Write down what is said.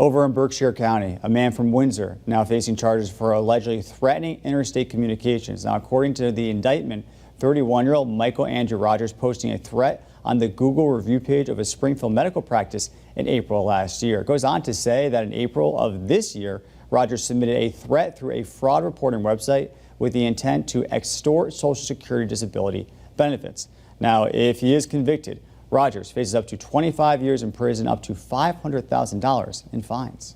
Over in Berkshire County, a man from Windsor now facing charges for allegedly threatening interstate communications. Now, according to the indictment, 31-year-old Michael Andrew Rogers posting a threat on the Google review page of a Springfield medical practice in April last year. It goes on to say that in April of this year, Rogers submitted a threat through a fraud reporting website with the intent to extort Social Security disability benefits. Now, if he is convicted, Rogers faces up to 25 years in prison, up to $500,000 in fines.